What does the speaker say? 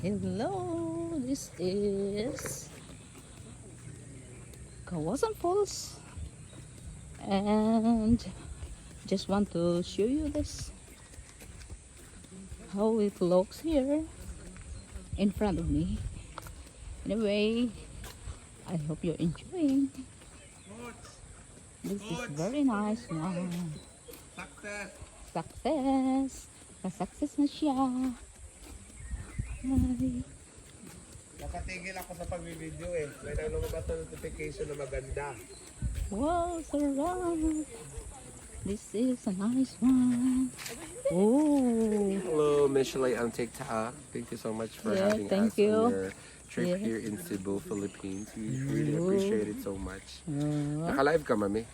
Hello, this is Kawasan Falls, and just want to show you this how it looks here in front of me. Anyway, I hope you're enjoying. This is very nice one. Success! Success! Na-success na siya. Hi. Nakatigil ako sa pag-video eh. May lumabas na notification na maganda. Wow, sarap! This is a nice one. Oh, Hello, Michelle on TikTok. Thank you so much for Yeah, having thank us you. on your trip Yeah. here in Cebu, Philippines. We really Oh. appreciate it so much. uh, Naka-live ka, mami?